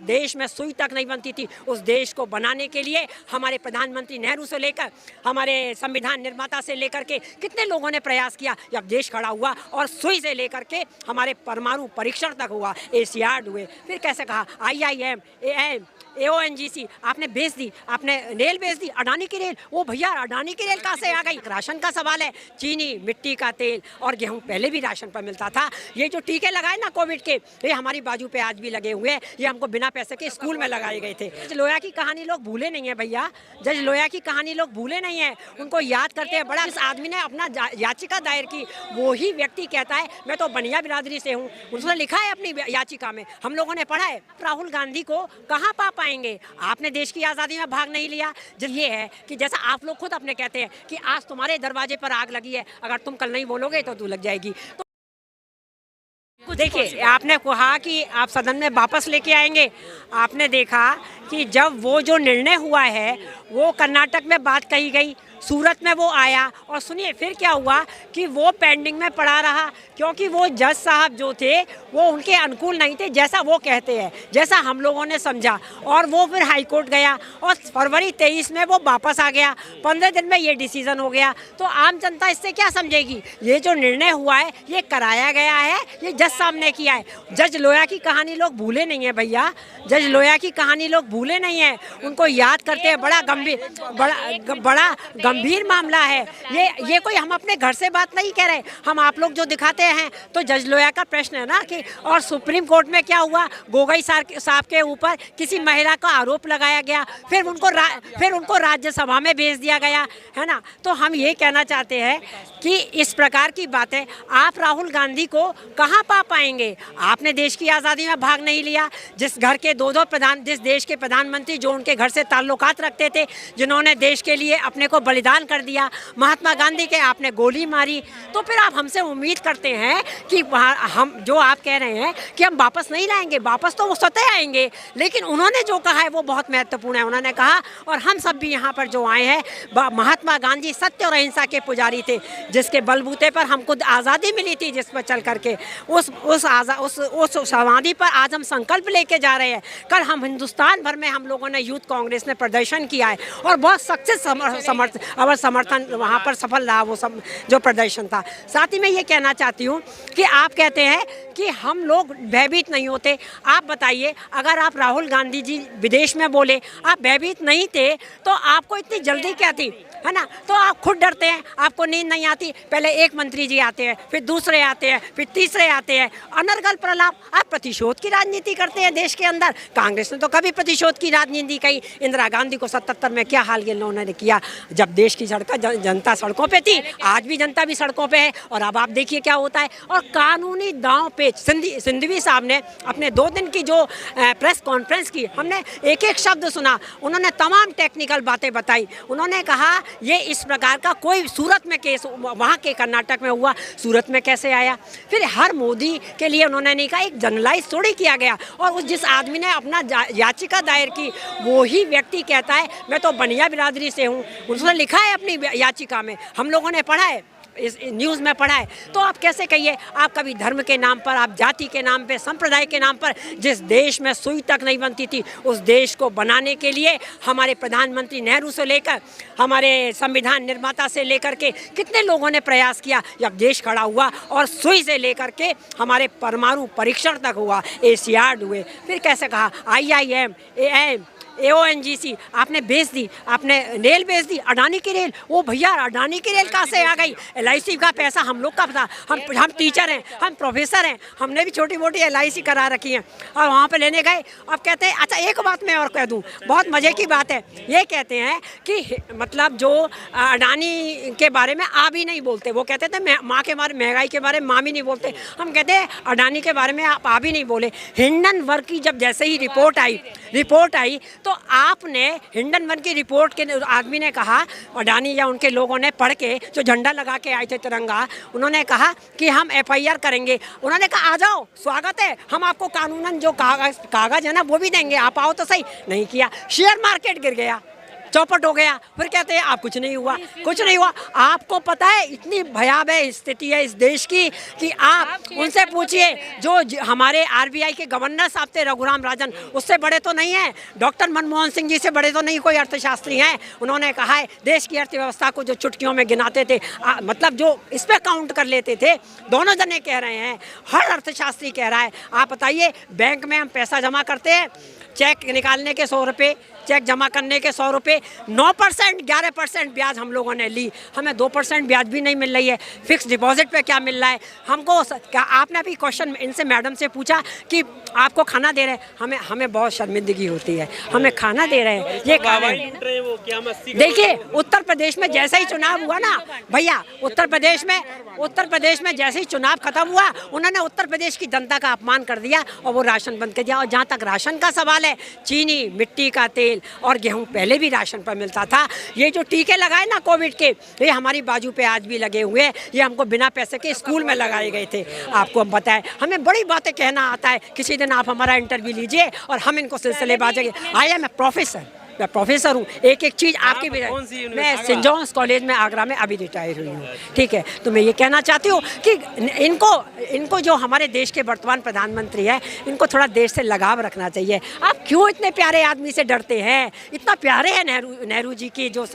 देश में सुई तक नहीं बनती थी, उस देश को बनाने के लिए हमारे प्रधानमंत्री नेहरू से लेकर हमारे संविधान निर्माता से लेकर के कितने लोगों ने प्रयास किया। जब देश खड़ा हुआ और सुई से लेकर के हमारे परमाणु परीक्षण तक हुआ, एशियाड हुए, फिर कैसे कहा IIM, AM, AONGC आपने बेच दी, आपने रेल बेच दी, अडानी की रेल। वो भैया अडानी की रेल कहाँ से आ गई? राशन का सवाल है, चीनी, मिट्टी का तेल और गेहूं पहले भी राशन पर मिलता था। ये जो टीके लगाए ना कोविड के, ये हमारी बाजू पे आज भी लगे हुए हैं, ये हमको बिना पैसे के स्कूल में लगाए गए थे। जज लोया की कहानी लोग भूले नहीं है भैया, जज लोया की कहानी लोग भूले नहीं है, उनको याद करते हैं। बड़ा इस आदमी ने अपना याचिका दायर की, वो ही व्यक्ति कहता है मैं तो बनिया बिरादरी से हूँ, उसने लिखा है अपनी याचिका में, हम लोगों ने पढ़ा है। राहुल गांधी को कहाँ पा पाएंगे? आपने देश की आज़ादी में भाग नहीं लिया। जब ये है कि जैसा आप लोग खुद अपने कहते हैं कि आज तुम्हारे दरवाजे पर आग लगी है, अगर तुम कल नहीं बोलोगे तो तू लग जाएगी। तो देखिए, आपने कहा कि आप सदन में वापस लेके आएंगे। आपने देखा कि जब वो जो निर्णय हुआ है वो कर्नाटक में बात कही गई, सूरत में वो आया और सुनिए फिर क्या हुआ कि वो पेंडिंग में पड़ा रहा, क्योंकि वो जज साहब जो थे वो उनके अनुकूल नहीं थे, जैसा वो कहते हैं, जैसा हम लोगों ने समझा। और वो फिर हाई कोर्ट गया और फरवरी 23 में वो वापस आ गया, 15 दिन में ये डिसीज़न हो गया। तो आम जनता इससे क्या समझेगी? ये जो निर्णय हुआ है ये कराया गया है, ये जज साहब ने किया है। जज लोया की कहानी लोग भूले नहीं है भैया, जज लोया की कहानी लोग भूले नहीं है, उनको याद करते हैं। बड़ा गंभीर मामला है ये कोई हम अपने घर से बात नहीं कह रहे, हम आप लोग जो दिखाते हैं। तो जज लोया का प्रश्न है ना कि और सुप्रीम कोर्ट में क्या हुआ, गोगोई साहब के ऊपर किसी महिला का आरोप लगाया गया, फिर उनको राज्यसभा में भेज दिया गया, है ना। तो हम ये कहना चाहते हैं कि इस प्रकार की बातें आप राहुल गांधी को कहाँ पा पाएंगे? आपने देश की आज़ादी में भाग नहीं लिया। जिस घर के दो जिस देश के प्रधानमंत्री जो उनके घर से ताल्लुकात रखते थे, जिन्होंने देश के लिए अपने को बलिदान कर दिया, महात्मा गांधी के आपने गोली मारी, तो फिर आप हमसे उम्मीद करते हैं कि हम जो आप कह रहे हैं कि हम वापस नहीं लाएंगे, वापस तो वो स्वतः आएंगे। लेकिन उन्होंने जो कहा है वो बहुत महत्वपूर्ण है। उन्होंने कहा, और हम सब भी यहाँ पर जो आए हैं, महात्मा गांधी सत्य और अहिंसा के पुजारी थे, जिसके बलबूते पर हमको आज़ादी मिली थी, जिस पर चल करके उस समाधि पर आज हम संकल्प लेके जा रहे हैं। कल हम हिंदुस्तान भर में हम लोगों ने यूथ कांग्रेस ने प्रदर्शन किया है और बहुत सक्सेस समर्थन वहाँ पर सफल रहा वो सब जो प्रदर्शन था। साथ ही मैं ये कहना चाहती हूँ कि आप कहते हैं कि हम लोग भयभीत नहीं होते। आप बताइए, अगर आप राहुल गांधी जी विदेश में बोले आप भयभीत नहीं थे तो आपको इतनी जल्दी क्या थी, है ना। तो आप खुद डरते हैं, आपको नींद नहीं आती। पहले एक मंत्री जी आते हैं, फिर दूसरे आते हैं, फिर तीसरे आते हैं, अनर्गल प्रलाप। आप प्रतिशोध की राजनीति करते हैं देश के अंदर। कांग्रेस ने तो कभी प्रतिशोध की राजनीति कही। इंदिरा गांधी को 77 में क्या हाल उन्होंने किया, जब देश की जनता सड़कों पे थी। आज भी जनता भी सड़कों पे है और अब आप देखिए क्या होता है। और कानूनी दांव पेच सिंधवी साहब ने अपने 2 दिन की जो प्रेस कॉन्फ्रेंस की, हमने एक एक शब्द सुना, उन्होंने तमाम टेक्निकल बातें बताई। उन्होंने कहा ये इस प्रकार का कोई सूरत में केस वहाँ के कर्नाटक में हुआ, सूरत में कैसे आया। फिर हर मोदी के लिए उन्होंने नहीं कहा, एक जनरलाइज थोड़ी किया गया। और जिस आदमी ने अपना याचिका दायर की वो ही व्यक्ति कहता है मैं तो बनिया बिरादरी से हूँ, उसने लिखा है अपनी याचिका में, हम लोगों ने पढ़ा है, इस न्यूज़ में पढ़ा है। तो आप कैसे कहिए, आप कभी धर्म के नाम पर, आप जाति के नाम पर, संप्रदाय के नाम पर, जिस देश में सुई तक नहीं बनती थी उस देश को बनाने के लिए हमारे प्रधानमंत्री नेहरू से लेकर हमारे संविधान निर्माता से लेकर के कितने लोगों ने प्रयास किया। जब देश खड़ा हुआ और सुई से लेकर के हमारे परमाणु परीक्षण तक हुआ, एशियाड हुए, फिर कैसे कहा IIM, AM, AONGC आपने बेच दी, आपने रेल बेच दी, अडानी की रेल। वो भैया अडानी की रेल कहाँ से आ गई? LIC का पैसा हम लोग का था, हम टीचर हैं, हम प्रोफेसर हैं, हमने भी छोटी मोटी LIC करा रखी है और वहाँ पे लेने गए। अब कहते हैं, अच्छा एक बात मैं और कह दूँ, बहुत मज़े की बात है, ये कहते हैं कि मतलब जो अडानी के बारे में आप ही नहीं बोलते, वो कहते थे माँ के बारे, महंगाई के बारे में माँ भी नहीं बोलते, हम कहते हैं अडानी के बारे में आप भी नहीं बोले। हिंडनबर्ग की जब जैसे ही रिपोर्ट आई तो आपने हिंडनबर्ग की रिपोर्ट के आदमी ने कहा, अडानी या उनके लोगों ने पढ़ के जो झंडा लगा के आए थे तिरंगा, उन्होंने कहा कि हम FIR करेंगे। उन्होंने कहा आ जाओ, स्वागत है, हम आपको कानूनन जो कागज है ना वो भी देंगे, आप आओ तो सही। नहीं किया, शेयर मार्केट गिर गया, चौपट हो गया, फिर कहते हैं आप कुछ नहीं हुआ, कुछ नहीं हुआ। आपको पता है इतनी भयावह स्थिति है इस देश की कि आप उनसे पूछिए जो हमारे आरबीआई के गवर्नर साहब थे रघुराम राजन, उससे बड़े तो नहीं है, डॉक्टर मनमोहन सिंह जी से बड़े तो नहीं कोई अर्थशास्त्री हैं। उन्होंने कहा है देश की अर्थव्यवस्था को जो चुटकियों में गिनाते थे, मतलब जो इस पे काउंट कर लेते थे, दोनों जने कह रहे हैं, हर अर्थशास्त्री कह रहा है। आप बताइए, बैंक में हम पैसा जमा करते हैं, चेक निकालने के 100 रुपये, चेक जमा करने के 100 रुपये, 9% 11% ब्याज हम लोगों ने ली, हमें 2% ब्याज भी नहीं मिल रही है। फिक्स डिपॉजिट पे क्या मिल रहा है हमको? क्या आपने अभी क्वेश्चन इनसे मैडम से पूछा कि आपको खाना दे रहे हैं? हमें बहुत शर्मिंदगी होती है, हमें खाना दे रहे हैं, ये खा रहे हैं। देखिए उत्तर प्रदेश में जैसे ही चुनाव हुआ ना भैया, उत्तर प्रदेश में जैसे ही चुनाव खत्म हुआ, उन्होंने उत्तर प्रदेश की जनता का अपमान कर दिया और वो राशन बंद कर दिया। और जहाँ तक राशन का सवाल है, चीनी, मिट्टी का तेल और गेहूं पहले भी राशन पर मिलता था। ये जो टीके लगाए ना कोविड के, ये हमारी बाजू पे आज भी लगे हुए हैं, ये हमको बिना पैसे के स्कूल में लगाए गए थे। आपको हम बताएं, हमें बड़ी बातें कहना आता है। किसी दिन आप हमारा इंटरव्यू लीजिए और हम इनको सिलसिलेबाज़ आई एम मैं प्रोफेसर हूँ, एक एक चीज़ आपकी भी। मैं सेंट जॉन्स कॉलेज में आगरा में अभी रिटायर हुई हूँ, ठीक है। तो मैं ये कहना चाहती हूँ कि इनको जो हमारे देश के वर्तमान प्रधानमंत्री हैं, इनको थोड़ा देश से लगाव रखना चाहिए। आप क्यों इतने प्यारे आदमी से डरते हैं? इतना प्यारे हैं नेहरू जी की जो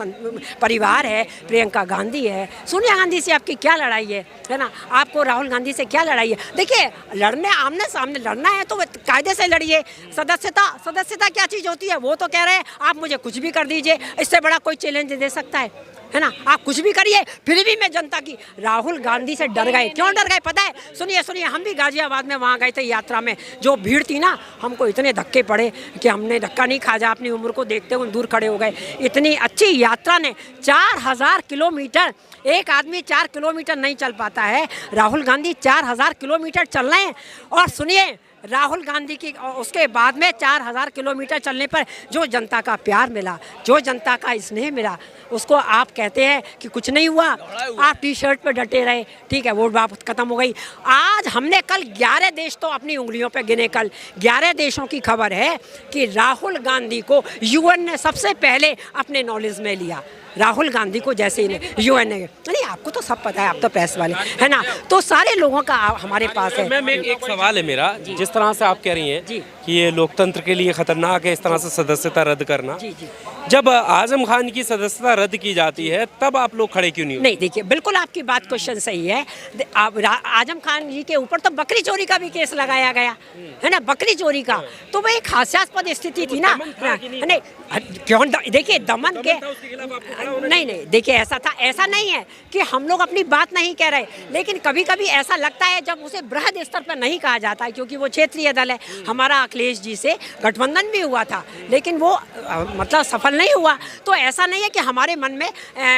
परिवार है, प्रियंका गांधी है, सोनिया गांधी से आपकी क्या लड़ाई है ना? आपको राहुल गांधी से क्या लड़ाई है? देखिए, लड़ने आमने सामने लड़ना है तो कायदे से लड़िए। सदस्यता क्या चीज़ होती है? वो तो कह रहे हैं आप मुझे कुछ भी कर दीजिए, इससे बड़ा कोई चैलेंज दे सकता है ना? आप कुछ भी करिए, फिर भी मैं जनता की। राहुल गांधी से डर गए, क्यों डर गए पता है? सुनिए, हम भी गाजियाबाद में वहाँ गए थे यात्रा में, जो भीड़ थी ना, हमको इतने धक्के पड़े कि हमने धक्का नहीं खाया, अपनी उम्र को देखते हुए दूर खड़े हो गए। इतनी अच्छी यात्रा ने 4000 किलोमीटर, एक आदमी 4 किलोमीटर नहीं चल पाता है, राहुल गांधी 4000 किलोमीटर चल रहे हैं। और सुनिए, राहुल गांधी की उसके बाद में 4000 किलोमीटर चलने पर जो जनता का प्यार मिला, जो जनता का स्नेह मिला, उसको आप कहते हैं कि कुछ नहीं हुआ। आप टी शर्ट पर डटे रहे, ठीक है, वोट वापस खत्म हो गई। आज हमने कल 11 देश तो अपनी उंगलियों पे गिने, कल 11 देशों की खबर है कि राहुल गांधी को यूएन ने सबसे पहले अपने नॉलेज में लिया। राहुल गांधी को जैसे ही यूएन ने, नहीं आपको तो सब पता है, आप तो प्रेस वाले है ना, तो सारे लोगों का हमारे पास है। मैम एक सवाल है मेरा, जिस तरह से आप कह रही हैं कि ये लोकतंत्र के लिए खतरनाक है इस तरह से सदस्यता रद्द करना, जब आजम खान की सदस्यता रद्द की जाती है तब आप लोग खड़े क्यों नहीं? देखिए, बिल्कुल आपकी बात क्वेश्चन सही है। आजम खान जी के ऊपर तो बकरी चोरी का भी केस लगाया गया है ना, बकरी चोरी का, तो वह एक हास्यास्पद स्थिति थी ना। नहीं क्यों, देखिए दमन के नहीं देखिए, ऐसा था, ऐसा नहीं है कि हम लोग अपनी बात नहीं कह रहे, लेकिन कभी कभी ऐसा लगता है जब उसे बृहद स्तर पर नहीं कहा जाता है, क्योंकि वो क्षेत्रीय दल है। हमारा अखिलेश जी से गठबंधन भी हुआ था, लेकिन वो मतलब सफल नहीं हुआ। तो ऐसा नहीं है कि हमारे मन में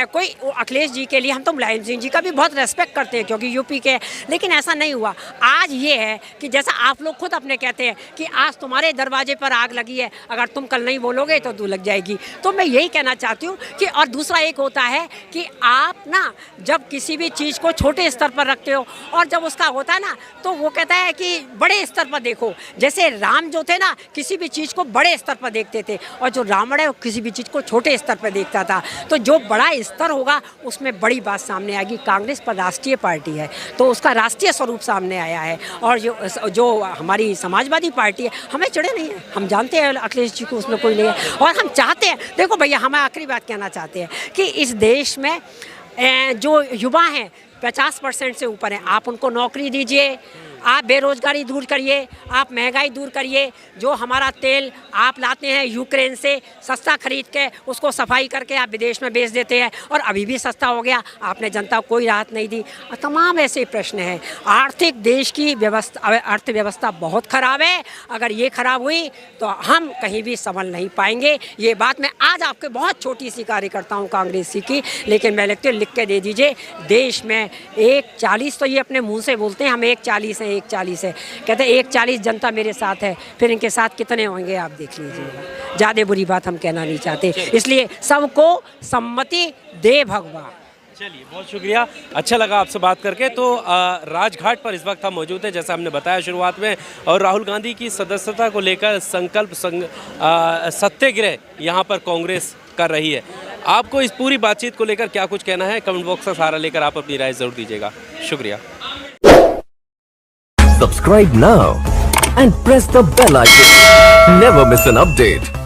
कोई अखिलेश जी के लिए, हम तो मुलायम सिंह जी का भी बहुत रेस्पेक्ट करते हैं क्योंकि यूपी के, लेकिन ऐसा नहीं हुआ। आज ये है कि जैसा आप लोग खुद अपने कहते हैं कि आज तुम्हारे दरवाजे पर आग लगी है, अगर तुम कल नहीं बोलोगे तो लग जाएगी। तो मैं यही कहना चाहती हूँ कि, और दूसरा एक होता है कि आप ना जब किसी भी चीज़ को छोटे स्तर पर रखते हो और जब उसका होता है ना, तो वो कहता है कि बड़े स्तर पर देखो। जैसे राम जो थे ना, किसी भी चीज़ को बड़े स्तर पर देखते थे, और जो रावण है वो किसी भी चीज़ को छोटे स्तर पर देखता था। तो जो बड़ा स्तर होगा उसमें बड़ी बात सामने आएगी। कांग्रेस पर राष्ट्रीय पार्टी है तो उसका राष्ट्रीय स्वरूप सामने आया है, और जो हमारी समाजवादी पार्टी है, हमें चिड़े नहीं है, हम जानते हैं अखिलेश जी को उसमें कोई नहीं है, और हम चाहते हैं, देखो भैया, हम आखिरी बात कहना चाहते हैं कि इस देश में जो युवा हैं 50% से ऊपर हैं, आप उनको नौकरी दीजिए, आप बेरोजगारी दूर करिए, आप महंगाई दूर करिए। जो हमारा तेल आप लाते हैं यूक्रेन से सस्ता खरीद के, उसको सफाई करके आप विदेश में बेच देते हैं, और अभी भी सस्ता हो गया, आपने जनता को कोई राहत नहीं दी। तमाम ऐसे प्रश्न हैं। आर्थिक देश की व्यवस्था, अर्थव्यवस्था बहुत ख़राब है। अगर ये ख़राब हुई तो हम कहीं भी संभल नहीं पाएंगे। ये बात मैं आज आपके बहुत छोटी सी कार्यकर्ता हूँ कांग्रेसी की, लेकिन मैं लिख के दे दीजिए, देश में 140, तो ये अपने मुँह से बोलते हैं हम 140 है, 140 है, कहते हैं 140 जनता मेरे साथ है, फिर इनके साथ कितने होंगे आप देख लीजिएगा। ज़्यादा बुरी बात हम कहना नहीं चाहते, इसलिए सबको सम्मति दे भगवान। चलिए, बहुत शुक्रिया, अच्छा लगा आपसे बात करके। तो राजघाट पर इस वक्त हम मौजूद हैं, जैसा हमने बताया शुरुआत में, और राहुल गांधी की सदस्यता को लेकर संकल्प सत्याग्रह यहाँ पर कांग्रेस कर रही है। आपको इस पूरी बातचीत को लेकर क्या कुछ कहना है, कमेंट बॉक्स का सहारा लेकर आप अपनी राय जरूर दीजिएगा। शुक्रिया। Subscribe now and press the bell icon. Never miss an update.